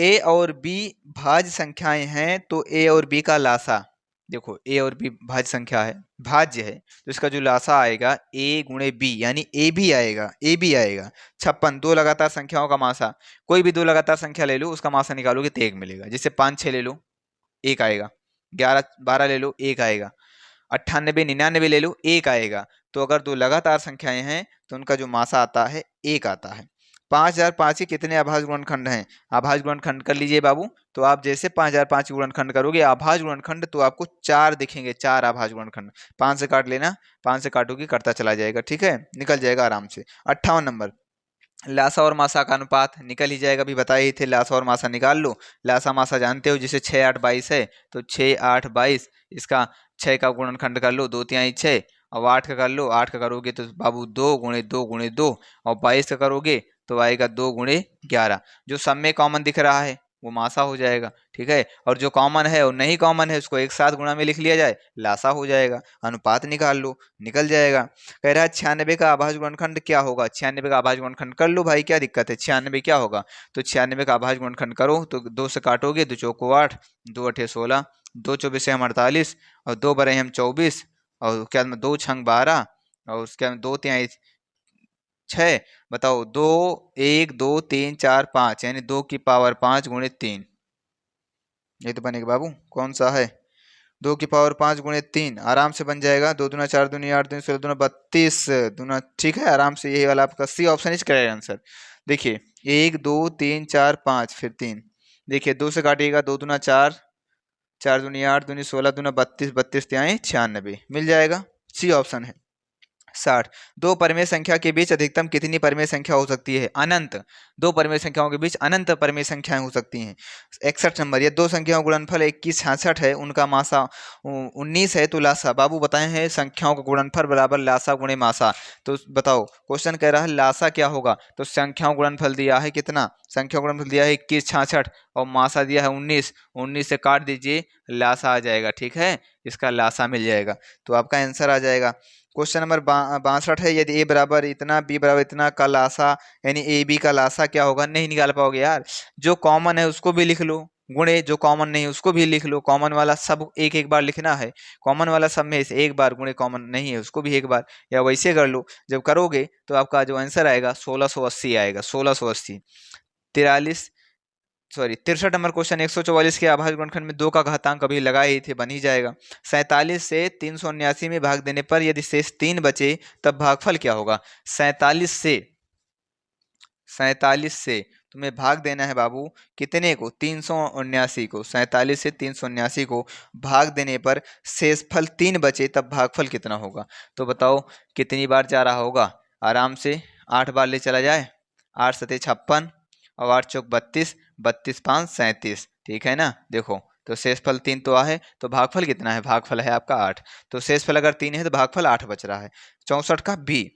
ए और बी भाज्य संख्याएं हैं तो ए और बी का लासा, देखो ए और बी भाज्य संख्या है, भाज्य है, तो इसका जो लासा आएगा ए गुणे बी, यानी ए भी आएगा, ए भी आएगा। 56, 2 लगातार संख्याओं का मासा, कोई भी 2 लगातार संख्या ले लो, उसका मासा निकालोगे तो 1 मिलेगा, जैसे 5 6 ले लो 1 आएगा, 11 12 ले लो 1 आएगा, 98 99 ले लो 1 आएगा। तो अगर 2 लगातार संख्याएं हैं तो उनका जो मासा आता है 1 आता है। 5005 के कितने अभाज्य गुणनखंड हैं? अभाज्य गुणनखंड कर लीजिए बाबू, तो आप जैसे 5005 के गुणनखंड करोगे अभाज्य गुणनखंड, तो आपको 4 दिखेंगे, 4 अभाज्य गुणनखंड। 5 से काट लेना, 5 से काटोगे कटता चला जाएगा, ठीक है, निकल जाएगा आराम से। 58 नंबर, लासा और मासा का अनुपात निकल ही जाएगा, अभी बताए ही थे, लासा और मासा निकाल लो। लासा मासा जानते हो, जिसे 6 8 22 है, तो 6 8 22, इसका 6 का गुणनखंड कर लो, 2 3 6, और 8 का कर लो, 8 का करोगे तो बाबू 2 गुणे 2 गुणे 2, और 22 का करोगे तो आएगा 2 गुणे 11। जो सब में कॉमन दिख रहा है वो मासा हो जाएगा, ठीक है, और जो कॉमन है और नहीं कॉमन है उसको एक साथ गुणा में लिख लिया जाए, लासा हो जाएगा। अनुपात निकाल लो, निकल जाएगा। कह रहा है 96 का अभाज्य गुणनखंड क्या होगा? 96 का अभाज्य गुणनखंड कर लो भाई, क्या दिक्कत है, 96 क्या होगा? तो 96 का अभाज्य गुणनखंड करो, तो 2 से काटोगे, 2 चौको 8, 2 8 16, 2 24 से हम 48, और 2 बरे हम 24, और क्या 2 छंग 12, और उसके बाद 2 तिहाई 6, बताओ 2 1 2 3 4 5, यानी 2 की पावर 5 गुणे 3, ये तो बनेगा बाबू, कौन सा है? 2 की पावर 5 गुणे 3, आराम से बन जाएगा, 2 दूना 4 दूनी 8 दूनी 16 दूना 32 दूना, ठीक है, आराम से, यही वाला आपका C option is correct answer. देखिए 1 2 3 4 5 फिर 3, देखिए 2 से काटिएगा, 2 दूना 4, 4 दूनी 8 दूनी 16 दूना 32, 32 तिहाई 96, मिल जाएगा, सी ऑप्शन है। 60, दो परिमेय संख्या के बीच अधिकतम कितनी परिमेय संख्या हो सकती है? अनंत। दो परिमेय संख्याओं के बीच अनंत परिमेय संख्याएं हो सकती हैं। 61 नंबर, ये दो संख्याओं का गुणनफल 21 66 है, उनका मासा 19 है, तो लासा, बाबू बताए हैं संख्याओं का गुणनफल बराबर लासा गुणे मासा, तो बताओ क्वेश्चन कह रहा है लासा क्या होगा, तो संख्याओं गुणनफल दिया है कितना, संख्या गुणनफल दिया है 21 66, और मासा दिया है 19, 19 से काट दीजिए, लासा आ जाएगा, ठीक है, इसका लासा मिल जाएगा, तो आपका आंसर आ जाएगा। क्वेश्चन नंबर 62 है, यदि ए बराबर इतना बी बराबर इतना का लासा, यानी ए बी का लासा क्या होगा? नहीं निकाल पाओगे यार, जो कॉमन है उसको भी लिख लो, गुणे जो कॉमन नहीं है उसको भी लिख लो, कॉमन वाला सब एक एक बार लिखना है, कॉमन वाला सब में से एक बार, गुणे कॉमन नहीं है उसको भी एक बार, या वैसे कर लो। जब करोगे तो आपका जो आंसर आएगा 1680 आएगा, 1680। 43 सॉरी 63 नंबर क्वेश्चन, 144 के अभाज्य गुणनखंड में 2 का घातांक कभी लगाए ही थे, बन ही जाएगा। 47 से 379 में भाग देने पर यदि शेष 3 बचे तब भागफल क्या होगा। 47 से तुम्हें भाग देना है बाबू, कितने को, 379 को। 47 से 379 को भाग देने पर शेषफल 3 बचे तब भागफल कितना होगा। तो बताओ कितनी बार जा रहा होगा। आराम से 8 बार ले चला जाए। 8 सते 56 और 8 चौक 32, 32 5 37, ठीक है ना। देखो तो शेषफल 3 तो है, तो भागफल कितना है, भागफल है आपका 8। तो शेषफल अगर 3 है तो भागफल 8 बच रहा है। 64 का बी।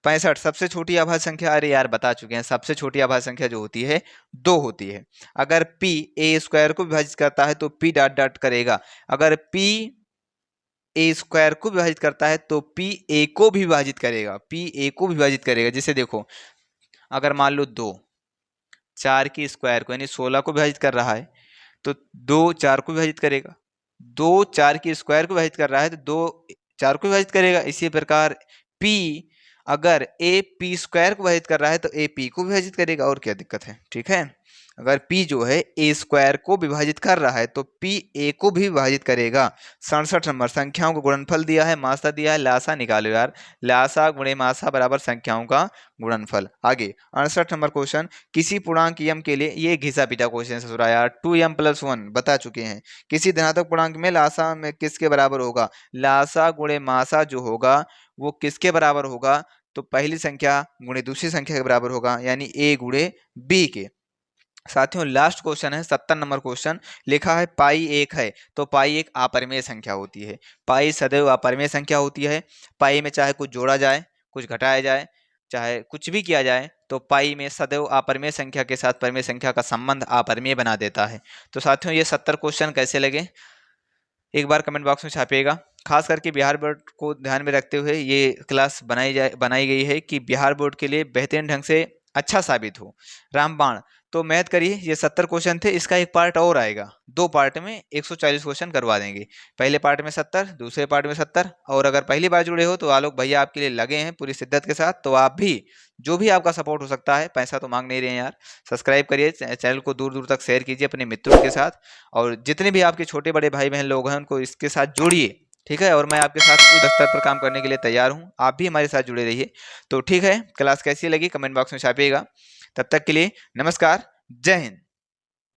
65 सबसे छोटी अभाज्य संख्या, अरे यार बता चुके हैं, सबसे छोटी अभाज्य संख्या जो होती है 2 होती है। अगर p a स्क्वायर को विभाजित करता है तो p डॉट डॉट करेगा। अगर p a स्क्वायर को विभाजित करता है तो p a को भी विभाजित करेगा, p a को विभाजित करेगा। जिसे देखो अगर मान लो 2 4 की स्क्वायर को यानी 16 को विभाजित कर रहा है तो 2 4 को विभाजित करेगा। 2 4 की स्क्वायर को विभाजित कर रहा है तो 2 4 को विभाजित करेगा। इसी प्रकार p अगर a p स्क्वायर को विभाजित कर रहा है तो a p को विभाजित करेगा। और क्या दिक्कत है, ठीक है। अगर p जो है a स्क्वायर को विभाजित कर रहा है तो p a को भी विभाजित करेगा। 67 नंबर, संख्याओं को गुणनफल दिया है, मासा दिया है, लासा निकालो यार। लासा गुणे मासा बराबर संख्याओं का गुणनफल। आगे 68 नंबर क्वेश्चन, किसी पूर्णांक m के लिए, ये घिसा पीटा क्वेश्चन ससुरा यार, 2m + 1 बता चुके हैं। किसी धनात्मक पूर्णांक में लासा में किसके बराबर होगा, लासा गुणे मासा जो होगा वो किसके बराबर होगा, तो पहली संख्या गुणे दूसरी संख्या के बराबर होगा, यानी a गुणे b के। साथियों लास्ट क्वेश्चन है 70 नंबर क्वेश्चन, लिखा है पाई 1 है तो पाई एक अपरिमेय संख्या होती है। पाई सदैव अपरिमेय संख्या होती है। पाई में चाहे कुछ जोड़ा जाए, कुछ घटाया जाए, चाहे कुछ भी किया जाए, तो पाई में सदैव अपरिमेय संख्या के साथ परिमेय संख्या का संबंध अपरिमेय बना देता है। तो साथियों ये 70 क्वेश्चन कैसे लगे एक बार कमेंट बॉक्स में छापिएगा। खास करके बिहार बोर्ड को ध्यान में रखते हुए ये क्लास बनाई गई है कि बिहार बोर्ड के लिए बेहतरीन ढंग से अच्छा साबित हो। रामबाण तो मैथ करिए, ये 70 क्वेश्चन थे, इसका एक पार्ट और आएगा, 2 पार्ट में 140 क्वेश्चन करवा देंगे। पहले पार्ट में 70, दूसरे पार्ट में 70। और अगर पहली बार जुड़े हो तो आलोक भैया आपके लिए लगे हैं पूरी शिद्दत के साथ। तो आप भी जो भी आपका सपोर्ट हो सकता है, पैसा तो मांग नहीं रहे हैं यार, सब्सक्राइब करिए, चैनल को दूर दूर तक शेयर कीजिए अपने मित्रों के साथ, और जितने भी आपके छोटे बड़े भाई बहन लोग हैं उनको इसके साथ जोड़िए, ठीक है। और मैं आपके साथ उच्च स्तर पर काम करने के लिए तैयार हूँ, आप भी हमारे साथ जुड़े रहिए। तो ठीक है, क्लास कैसी लगी कमेंट बॉक्स में छापिएगा। तब तक के लिए नमस्कार, जय हिंद।